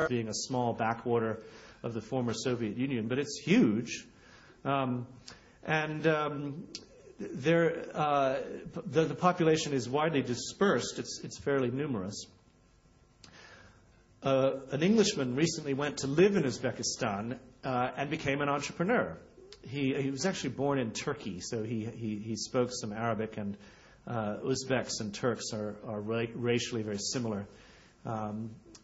being a small backwater of the former Soviet Union, but it's huge. The population is widely dispersed. It's fairly numerous. An Englishman recently went to live in Uzbekistan and became an entrepreneur. He was actually born in Turkey, so he spoke some Arabic, and Uzbeks and Turks are racially very similar.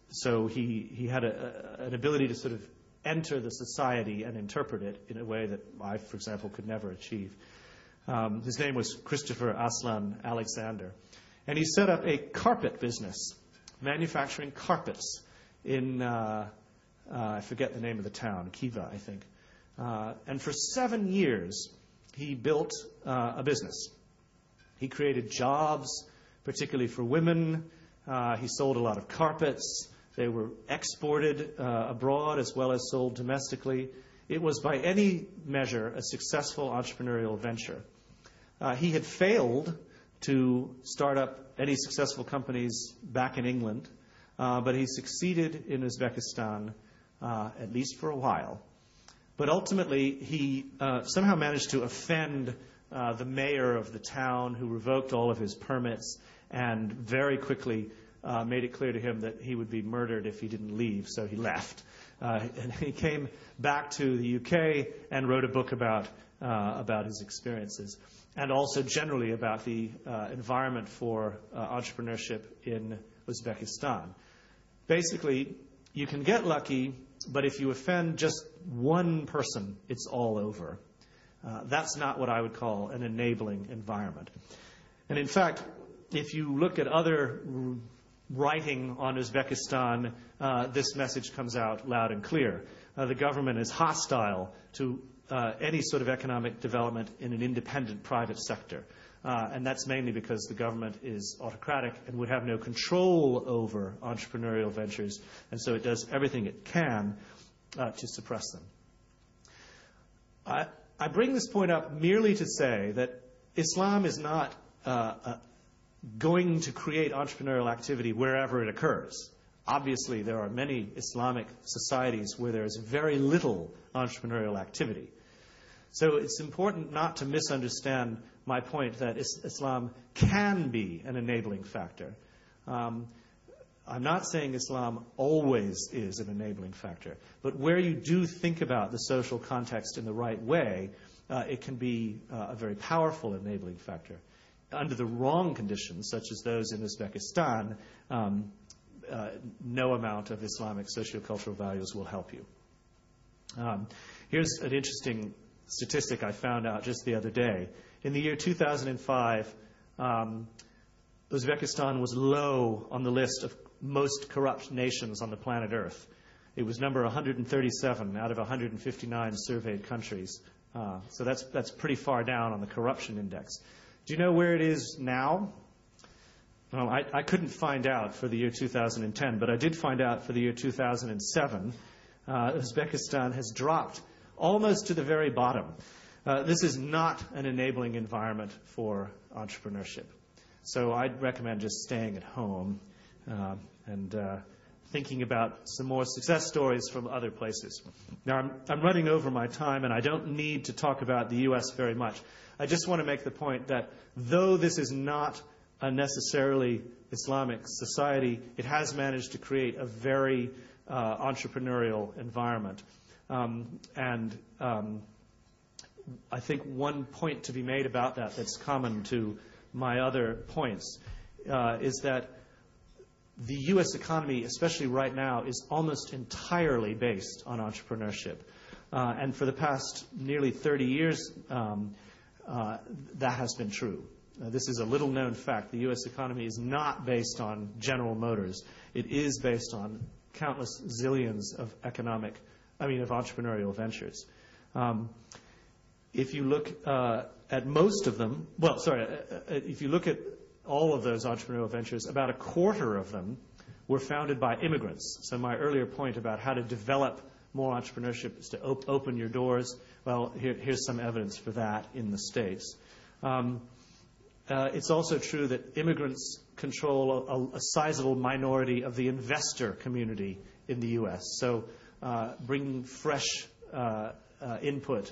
So he had an ability to sort of enter the society and interpret it in a way that I, for example, could never achieve. His name was Christopher Aslan Alexander. And he set up a carpet business, manufacturing carpets in, I forget the name of the town, Khiva, I think. And for 7 years, he built a business. He created jobs, particularly for women. He sold a lot of carpets. They were exported abroad as well as sold domestically. It was, by any measure, a successful entrepreneurial venture. He had failed to start up any successful companies back in England, but he succeeded in Uzbekistan, at least for a while. But ultimately, he somehow managed to offend the mayor of the town, who revoked all of his permits and very quickly made it clear to him that he would be murdered if he didn't leave, so he left. And he came back to the UK and wrote a book about his experiences, and also generally about the environment for entrepreneurship in Uzbekistan. Basically, you can get lucky, but if you offend just one person, it's all over. That's not what I would call an enabling environment. And in fact, if you look at other writing on Uzbekistan, this message comes out loud and clear. The government is hostile to any sort of economic development in an independent private sector. And that's mainly because the government is autocratic and would have no control over entrepreneurial ventures, and so it does everything it can to suppress them. I bring this point up merely to say that Islam is not going to create entrepreneurial activity wherever it occurs. Obviously, there are many Islamic societies where there is very little entrepreneurial activity. So it's important not to misunderstand my point that Islam can be an enabling factor. I'm not saying Islam always is an enabling factor, but where you do think about the social context in the right way, it can be a very powerful enabling factor. Under the wrong conditions, such as those in Uzbekistan, no amount of Islamic sociocultural values will help you. Here's an interesting statistic I found out just the other day. In the year 2005, Uzbekistan was low on the list of most corrupt nations on the planet Earth. It was number 137 out of 159 surveyed countries. So that's pretty far down on the corruption index. Do you know where it is now? Well, I couldn't find out for the year 2010, but I did find out for the year 2007. Uzbekistan has dropped almost to the very bottom. This is not an enabling environment for entrepreneurship. So I'd recommend just staying at home and thinking about some more success stories from other places. Now, I'm running over my time, and I don't need to talk about the U.S. very much. I just want to make the point that though this is not a necessarily Islamic society, it has managed to create a very entrepreneurial environment. I think one point to be made about that that's common to my other points is that the U.S. economy, especially right now, is almost entirely based on entrepreneurship. And for the past nearly 30 years, that has been true. This is a little-known fact. The U.S. economy is not based on General Motors. It is based on countless zillions of entrepreneurial ventures. If you look at most of them, if you look at all of those entrepreneurial ventures, about a quarter of them were founded by immigrants. So my earlier point about how to develop more entrepreneurship is to open your doors. Well, here's some evidence for that in the States. It's also true that immigrants control a sizable minority of the investor community in the U.S. So bringing fresh input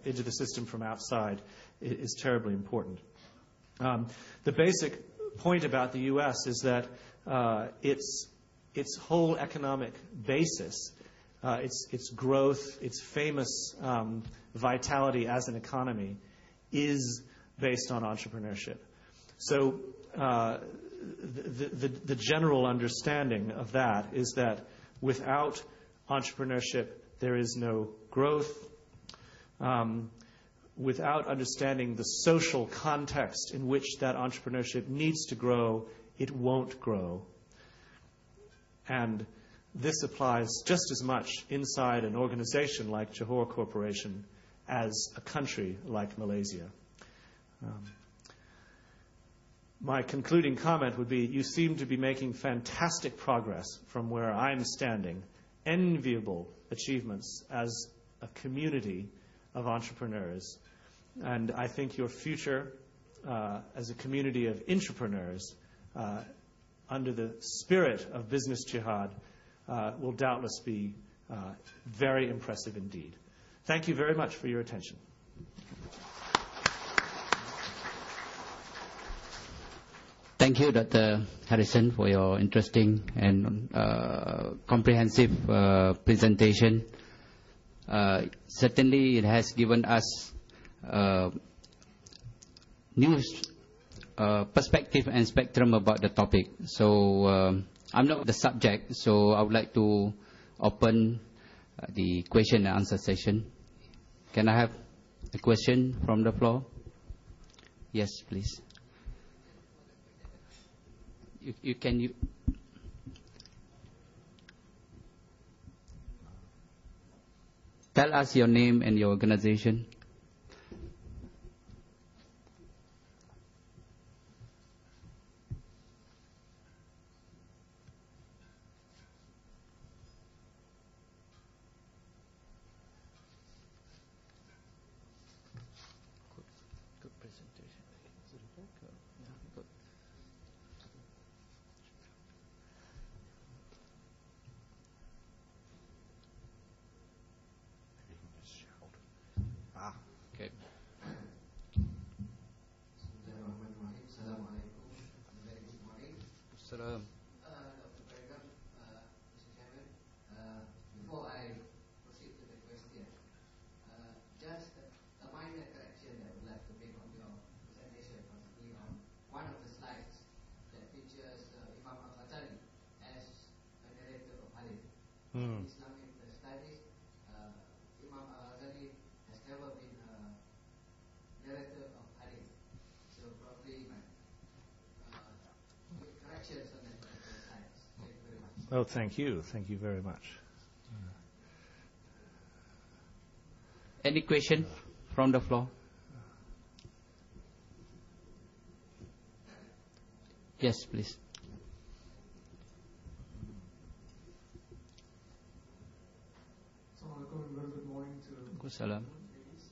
into the system from outside is terribly important. The basic point about the U.S. is that its whole economic basis, its growth, its famous vitality as an economy, is based on entrepreneurship. So the general understanding of that is that without entrepreneurship, there is no growth. Without understanding the social context in which that entrepreneurship needs to grow, it won't grow. And this applies just as much inside an organization like Johor Corporation as a country like Malaysia. My concluding comment would be, you seem to be making fantastic progress from where I'm standing, enviable achievements as a community of entrepreneurs. And I think your future as a community of intrapreneurs under the spirit of business jihad will doubtless be very impressive indeed. Thank you very much for your attention. Thank you, Dr. Harrison, for your interesting and comprehensive presentation. Certainly, it has given us new perspective and spectrum about the topic. So I'm not the subject, so I would like to open the question and answer session. Can I have a question from the floor? Yes, please. You can tell us your name and your organization. Good presentation. Is it okay? Yeah, good. Okay. Salam. Dr. Paragon, Mr. Chairman, before I proceed to the question, just a minor correction that I would like to make on your presentation, particularly on one of the slides that features Imam Al-Ghazali as a narrator of Hadith. In Islamic studies, Imam Al-Ghazali has never been a narrator of Hadith. So probably corrections on that particular slides. Thank you very much. Oh, thank you. Thank you very much. Any question from the floor? Yes, please. Very good morning to Salam. ladies.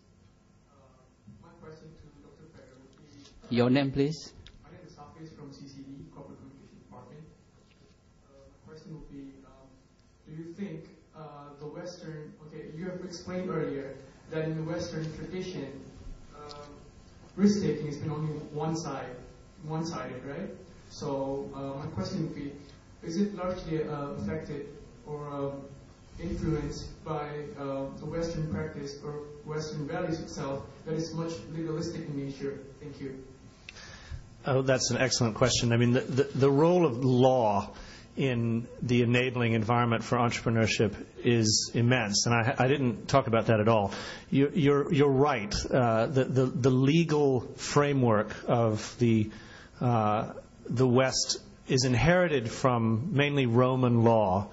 My question to Dr. Paragon would be... Your name, please. My name is Hafiz from CCD, Corporate Communication Department. My question would be, do you think the Western... Okay, you have explained earlier that in the Western tradition, risk-taking has been only one-sided, right? So my question would be, is it largely affected or influenced by the Western practice or Western values itself that is much legalistic in nature? Thank you. Oh, that's an excellent question. I mean, the role of law in the enabling environment for entrepreneurship is immense, and I didn't talk about that at all. You're right. The legal framework of the West is inherited from mainly Roman law.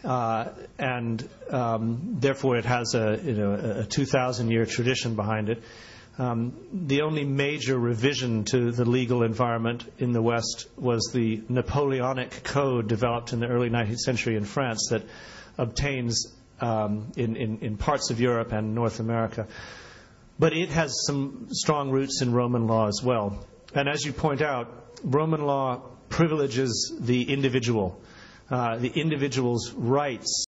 And therefore it has a 2,000-year tradition behind it. The only major revision to the legal environment in the West was the Napoleonic Code developed in the early 19th century in France that obtains in parts of Europe and North America. But it has some strong roots in Roman law as well. And as you point out, Roman law privileges the individual. the individual's rights